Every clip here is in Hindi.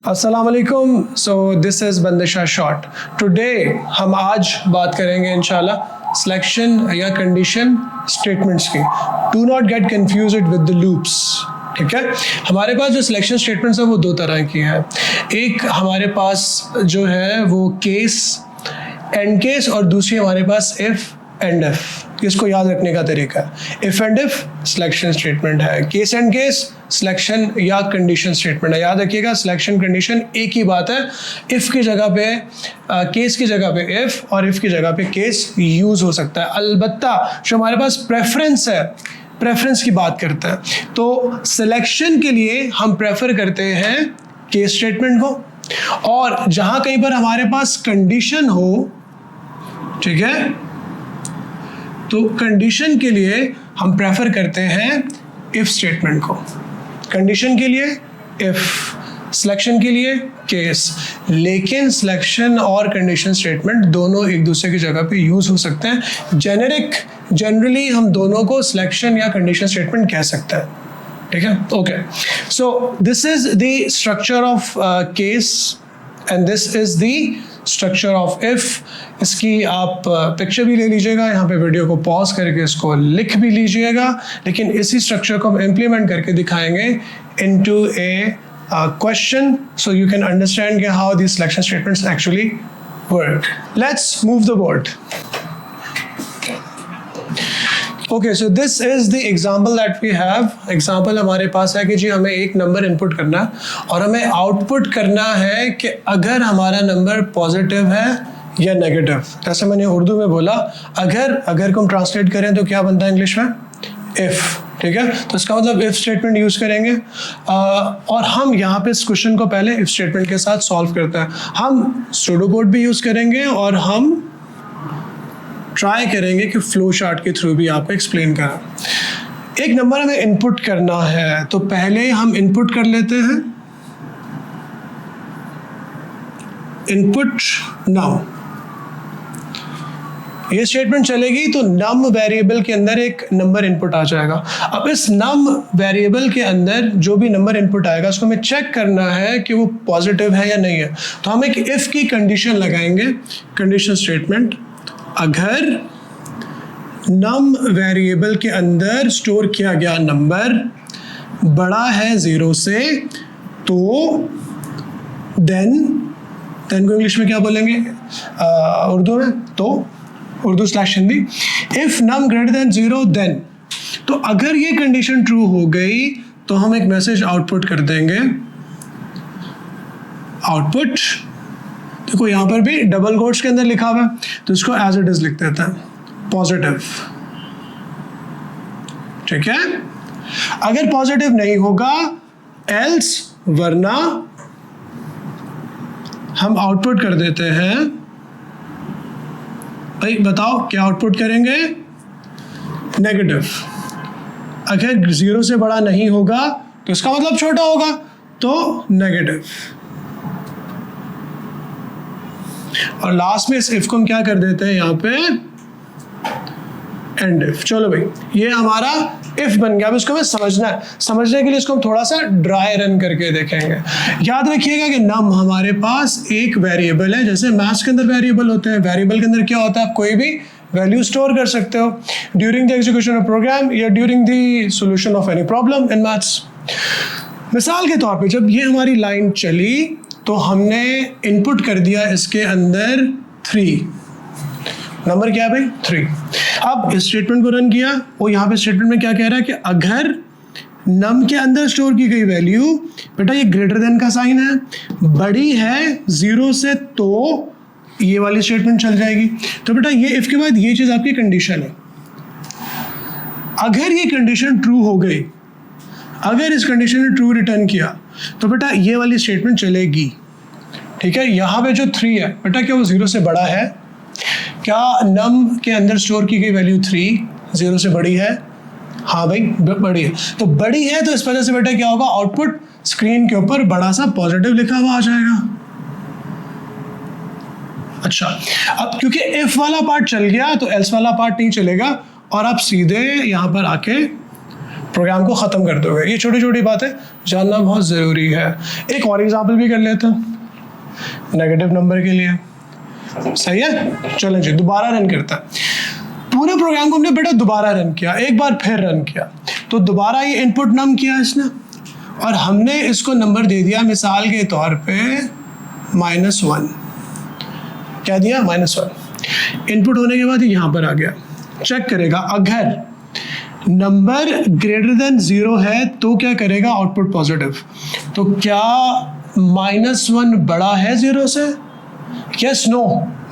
अस्सलाम वालेकुम। So this is Bandisha short. Today हम आज बात करेंगे इंशाल्लाह सिलेक्शन या कंडीशन स्टेटमेंट्स की। Do not get confuse it with the loops. ठीक है, हमारे पास जो सिलेक्शन स्टेटमेंट्स है वो दो तरह की हैं। एक हमारे पास जो है वो केस एंड केस, और दूसरी हमारे पास इफ़ एंड इफ। इसको याद रखने का तरीका है, if and if selection statement है, केस एंड केस सिलेक्शन या कंडीशन स्टेटमेंट है। याद रखिएगा सिलेक्शन कंडीशन एक ही बात है। इफ की जगह पे केस की जगह पे इफ, और इफ की जगह पे केस यूज हो सकता है। अलबत्ता जो हमारे पास प्रेफरेंस है, प्रेफरेंस की बात करते हैं, तो सिलेक्शन के लिए हम प्रेफर करते हैं केस स्टेटमेंट को, और जहां कहीं पर हमारे पास कंडीशन हो, ठीक है, तो कंडीशन के लिए हम प्रेफर करते हैं इफ स्टेटमेंट को। कंडीशन के लिए इफ, सिलेक्शन के लिए केस। लेकिन सिलेक्शन और कंडीशन स्टेटमेंट दोनों एक दूसरे की जगह पे यूज हो सकते हैं। जनरली हम दोनों को सिलेक्शन या कंडीशन स्टेटमेंट कह सकते हैं। ठीक है, okay. So this is the structure of case and this is the structure of if. इसकी आप पिक्चर भी ले लीजिएगा, यहाँ पे वीडियो को पॉज करके इसको लिख भी लीजिएगा, लेकिन इसी स्ट्रक्चर को हम इम्प्लीमेंट करके दिखाएंगे into a question, so you can understand how these selection statements actually work. Let's move the board. Okay, so this is the example that we have. Example हमारे पास है कि जी हमें एक नंबर इनपुट करना है और हमें आउटपुट करना है कि अगर हमारा नंबर पॉजिटिव है या नेगेटिव। जैसे मैंने उर्दू में बोला, अगर को हम ट्रांसलेट करें तो क्या बनता है इंग्लिश में? इफ। ठीक है, तो इसका मतलब इफ स्टेटमेंट यूज करेंगे, और हम यहाँ पे इस क्वेश्चन को पहले इफ स्टेटमेंट के साथ सॉल्व करते हैं। हम सूडो कोड भी यूज करेंगे और हम ट्राई करेंगे कि फ्लो चार्ट के थ्रू भी आपको एक्सप्लेन करें। एक नंबर हमें इनपुट करना है, तो पहले हम इनपुट कर लेते हैं इनपुट नम। ये स्टेटमेंट चलेगी तो नम वेरिएबल के अंदर एक नंबर इनपुट आ जाएगा। अब इस नम वेरिएबल के अंदर जो भी नंबर इनपुट आएगा उसको हमें चेक करना है कि वो पॉजिटिव है या नहीं है। तो हम एक इफ की कंडीशन लगाएंगे, कंडीशन स्टेटमेंट। अगर नम वेरिएबल के अंदर स्टोर किया गया नंबर बड़ा है 0 से, तो देन को इंग्लिश में क्या बोलेंगे उर्दू में? तो Urdu / Hindi, if num greater than 0 then. तो अगर ये कंडीशन ट्रू हो गई तो हम एक मैसेज आउटपुट कर देंगे। आउटपुट देखो यहाँ पर भी डबल कोट्स के अंदर लिखा हुआ है, तो इसको एज इट इज लिख देते हैं, पॉजिटिव। ठीक है, अगर पॉजिटिव नहीं होगा एल्स, वरना हम आउटपुट कर देते हैं। भाई बताओ क्या आउटपुट करेंगे? नेगेटिव। अगर 0 से बड़ा नहीं होगा तो इसका मतलब छोटा होगा, तो नेगेटिव। और लास्ट में इस इफ को हम क्या कर देते हैं यहाँ पे? And if. चलो भाई, ये हमारा इफ बन गया। अब इसको हमें समझना है, समझने के लिए इसको हम थोड़ा सा ड्राई रन करके देखेंगे। याद रखिएगा कि नम हमारे पास एक वेरिएबल है, जैसे मैथ्स के अंदर वेरिएबल होते हैं। वेरिएबल के अंदर क्या होता है? आप कोई भी वैल्यू स्टोर कर सकते हो during the execution of program या during the solution of any problem in maths. मिसाल के तौर पे जब ये हमारी लाइन चली तो हमने इनपुट कर दिया इसके अंदर 3। नंबर क्या है भाई? 3। अब इस स्टेटमेंट को रन किया, और यहाँ पे स्टेटमेंट में क्या कह रहा है कि अगर नम के अंदर स्टोर की गई वैल्यू, बेटा ये ग्रेटर देन का साइन है, बड़ी है 0 से, तो ये वाली स्टेटमेंट चल जाएगी। तो बेटा ये इफ के बाद ये चीज आपकी कंडीशन है। अगर ये कंडीशन ट्रू हो गई, अगर इस कंडीशन ने ट्रू रिटर्न किया, तो बेटा ये वाली स्टेटमेंट चलेगी। ठीक है, यहाँ पे जो 3 है बेटा, क्या वो 0 से बड़ा है? क्या नम के अंदर स्टोर की गई वैल्यू 3 0 से बड़ी है? हाँ भाई बड़ी है। तो बड़ी है तो इस वजह से बेटा क्या होगा? आउटपुट स्क्रीन के ऊपर बड़ा सा पॉजिटिव लिखा हुआ आ जाएगा। अच्छा, अब क्योंकि इफ वाला पार्ट चल गया तो एल्स वाला पार्ट नहीं चलेगा, और आप सीधे यहाँ पर आके प्रोग्राम को ख़त्म कर दोगे। ये छोटी छोटी बातें जानना बहुत ज़रूरी है। एक और एग्जाम्पल भी कर लेते हैं नेगेटिव नंबर के लिए, सही है। चलें जी, दोबारा रन करता है। पूरे प्रोग्राम को हमने बेटा दोबारा रन किया, एक बार फिर रन किया, तो दोबारा ये इनपुट नम किया इसने और हमने इसको नंबर दे दिया मिसाल के तौर पे -1। क्या दिया? -1। इनपुट होने के बाद यहाँ पर आ गया। चेक करेगा, अगर नंबर ग्रेटर देन 0 है तो क्या करेगा? Output positive. तो क्या -1 बड़ा है 0 से? Yes, no.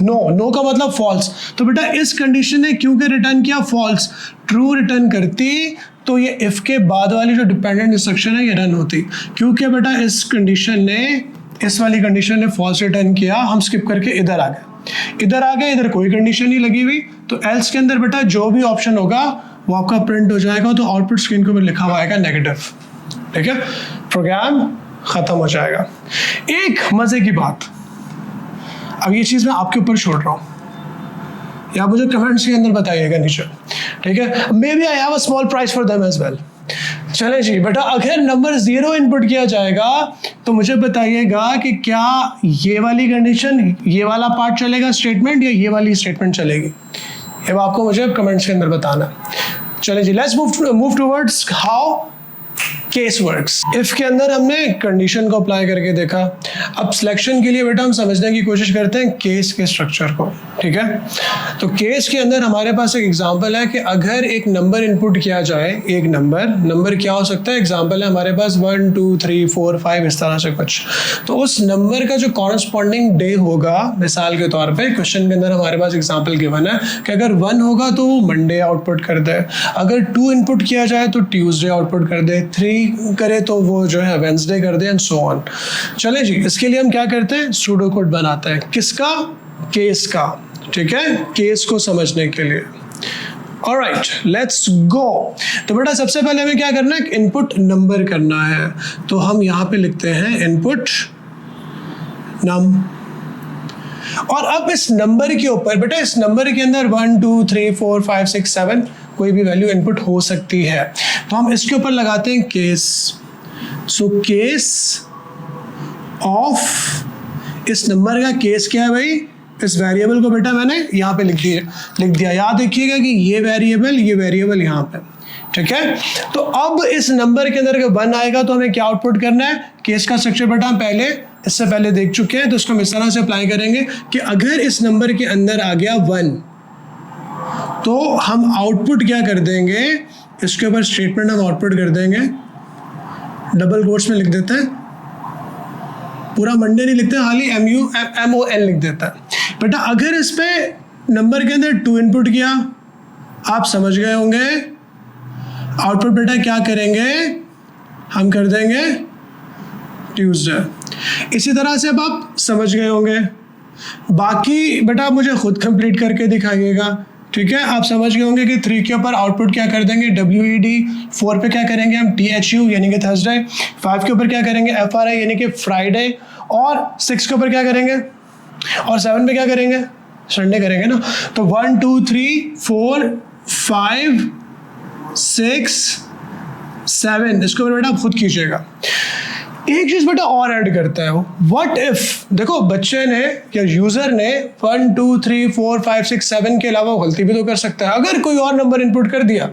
नो का मतलब फॉल्स। तो बेटा इस कंडीशन ने क्योंकि रिटर्न किया फॉल्स, ट्रू रिटर्न करती तो ये इफ के बाद वाली जो डिपेंडेंट इंस्ट्रक्शन है ये रन होती। क्योंकि बेटा इस कंडीशन ने, इस वाली कंडीशन ने फॉल्स रिटर्न किया, हम स्किप करके इधर आ गए। इधर कोई कंडीशन नहीं लगी हुई, तो एल्स के अंदर बेटा जो भी ऑप्शन होगा वो आपका प्रिंट हो जाएगा, तो आउटपुट स्क्रीन के ऊपर लिखा हुआ आएगा नेगेटिव। ठीक है, प्रोग्राम खत्म हो जाएगा। एक मजे की बात, अब ये चीज़ मैं आपके ऊपर छोड़ रहा हूँ, या मुझे कमेंट्स के अंदर बताइएगा नीचे। ठीक है, maybe I have a small price for them as well. चले जी बेटा, अगर नंबर 0 इनपुट किया जाएगा तो मुझे बताइएगा कि क्या ये वाली कंडीशन, ये वाला पार्ट चलेगा स्टेटमेंट, या ये वाली स्टेटमेंट चलेगी? अब आपको मुझे कमेंट्स के अंदर बताना। चले जी, let's move towards how case works. If के अंदर हमने कंडीशन को अप्लाई करके देखा। अब सिलेक्शन के लिए बेटा हम समझने की कोशिश करते हैं केस के स्ट्रक्चर को। ठीक है, तो केस के अंदर हमारे पास एक एग्जांपल है कि अगर एक नंबर इनपुट किया जाए, एक नंबर क्या हो सकता है? एग्जांपल है हमारे पास 1 2 3 4 5 इस तरह से कुछ। तो उस नंबर का जो कॉरस्पॉन्डिंग डे होगा, मिसाल के तौर पर क्वेश्चन के अंदर हमारे पास एग्जाम्पल गिवन है कि अगर 1 होगा तो वो मंडे आउटपुट कर दे, अगर 2 इनपुट किया जाए तो ट्यूसडे आउटपुट कर दे, 3 करे तो वो जो है वेंसडे कर दे, एंड सो ऑन। चले जी, इसके लिए हम क्या करते हैं? सूडो कोड बनाते हैं। किसका? केस का। ठीक है, केस को समझने के लिए। Alright, let's go. तो बेटा सबसे पहले हमें क्या करना है? इनपुट नंबर करना है। तो हम यहाँ पे लिखते हैं इनपुट नम, और अब इस नंबर के ऊपर बेटा, इस नंबर के अंदर 1 2 3 4 5 6 7 कोई भी वैल्यू इनपुट हो सकती है, तो हम इसके ऊपर लगाते हैं केस। सो केस ऑफ, इस नंबर का केस क्या है भाई? इस वेरिएबल को बेटा मैंने यहाँ पे लिख दिया। याद रखिएगा कि ये वेरिएबल यहाँ पे। ठीक है, तो अब इस नंबर के अंदर अगर 1 आएगा तो हमें क्या आउटपुट करना है? केस का स्ट्रक्चर बेटा हम इससे पहले देख चुके हैं, तो इसको हम इस तरह से अप्लाई करेंगे कि अगर इस नंबर के अंदर आ गया 1 तो हम आउटपुट क्या कर देंगे? इसके ऊपर स्टेटमेंट हम आउटपुट कर देंगे, डबल कोट्स में लिख देते हैं, पूरा मंडे नहीं लिखते, खाली MUMON लिख देता है। बेटा अगर इस पे नंबर के अंदर 2 इनपुट किया, आप समझ गए होंगे, आउटपुट बेटा क्या करेंगे? हम कर देंगे ट्यूसडे। इसी तरह से अब आप समझ गए होंगे, बाकी बेटा मुझे खुद कंप्लीट करके दिखाइएगा। ठीक है, आप समझ गए होंगे कि 3 के ऊपर आउटपुट क्या कर देंगे? WED। 4 पे क्या करेंगे हम? THU यानी कि थर्सडे। 5 के ऊपर क्या करेंगे? FRI यानी कि फ्राइडे। और 6 के ऊपर क्या करेंगे? और 7 पे क्या करेंगे? संडे करेंगे ना। तो 1 2 3 4 5 6 7 इसके ऊपर बेटा आप खुद कीजिएगा। एक चीज बेटा और ऐड करता है वो, व्हाट इफ, देखो बच्चे ने या यूजर ने 1 2 3 4 5 6 7 के अलावा गलती भी तो कर सकता है। अगर कोई और नंबर इनपुट कर दिया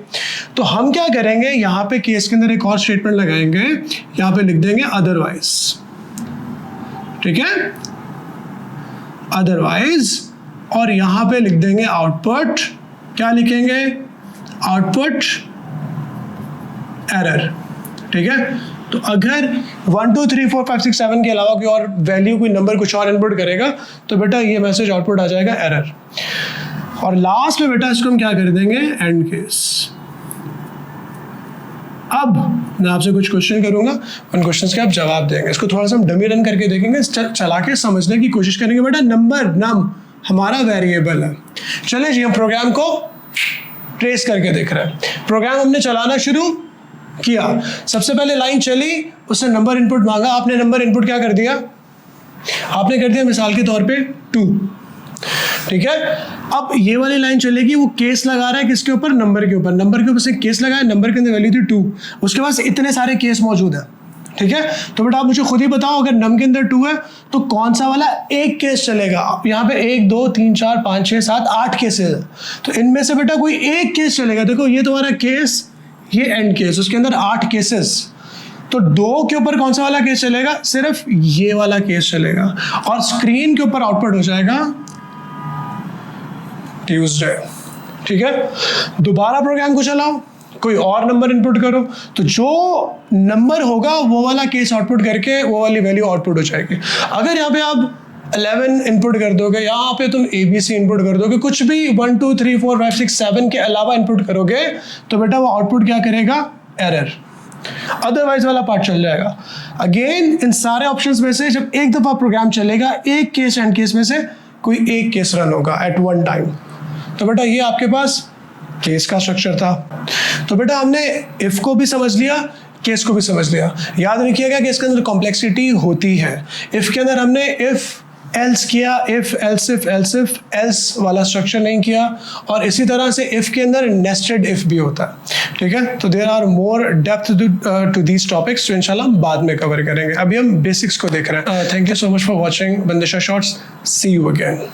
तो हम क्या करेंगे? यहाँ पे केस के अंदर एक और स्टेटमेंट लगाएंगे, यहाँ पे लिख देंगे अदरवाइज। ठीक है, अदरवाइज, और यहाँ पे लिख देंगे आउटपुट। क्या लिखेंगे? Output error. ठीक है, तो अगर 1 2 3 4 5 6 7 के अलावा कोई और वैल्यू, कोई नंबर कुछ और इनपुट करेगा तो बेटा ये मैसेज आउटपुट आ जाएगा एरर। और लास्ट में बेटा इसको हम क्या कर देंगे? And case. अब मैं आपसे कुछ क्वेश्चन करूंगा, उन क्वेश्चंस के आप जवाब देंगे। इसको थोड़ा सा हम डमी रन करके देखेंगे, चला के समझने की कोशिश करेंगे। बेटा नम हमारा वेरिएबल है। चलिए जी, हम प्रोग्राम को ट्रेस करके देख रहे हैं। प्रोग्राम हमने चलाना शुरू किया, सबसे पहले लाइन चली, उसने नंबर इनपुट मांगा, आपने नंबर इनपुट क्या कर दिया? आपने कर दिया मिसाल के तौर पे 2। ठीक है, अब ये वाली लाइन चलेगी, वो केस लगा रहा है किसके ऊपर, नंबर के ऊपर, नंबर के ऊपर से केस लगाया, नंबर के अंदर वैल्यू थी 2, उसके पास इतने सारे केस मौजूद है। ठीक है, तो बेटा आप मुझे खुद ही बताओ, अगर नम के अंदर 2 है तो कौन सा वाला एक केस चलेगा। अब यहाँ पे 1 2 3 4 5 6 7 8 केसेस है, तो इनमें से बेटा कोई एक केस चलेगा। देखो ये तुम्हारा केस, ये एंड केस, उसके अंदर 8 केसेस, तो 2 के ऊपर कौन सा वाला केस चलेगा, सिर्फ ये वाला केस चलेगा, और स्क्रीन के ऊपर आउटपुट हो जाएगा ट्यूसडे। ठीक है, दोबारा प्रोग्राम को चलाओ, कोई और नंबर इनपुट करो, तो जो नंबर होगा वो वाला केस आउटपुट करके वो वाली वैल्यू आउटपुट हो जाएगी। अगर यहाँ पे आप 11 इनपुट कर दोगे, यहाँ पे तुम ABC इनपुट कर दोगे, कुछ भी 1 2 3 4 5 6 7 के अलावा इनपुट करोगे, तो बेटा वो आउटपुट क्या करेगा, एरर, अदरवाइज वाला पार्ट चल जाएगा। अगेन इन सारे ऑप्शंस में से जब एक दफा प्रोग्राम चलेगा, एक केस एंड केस में से कोई एक केस रन होगा एट वन टाइम। तो बेटा ये आपके पास केस का स्ट्रक्चर था। तो बेटा हमने इफ को भी समझ लिया, केस को भी समझ लिया। याद रखिएगा कि इसके अंदर कॉम्प्लेक्सिटी होती है। इफ के अंदर हमने इफ एल्स किया, इफ एल्स एल्स वाला स्ट्रक्चर नहीं किया, और इसी तरह से इफ के अंदर नेस्टेड इफ भी होता है। ठीक है, तो there are more depth to these topics, तो इंशाल्लाह हम बाद में कवर करेंगे। अभी हम बेसिक्स को देख रहे हैं। Thank you so much for watching Bandisha shorts, see you again.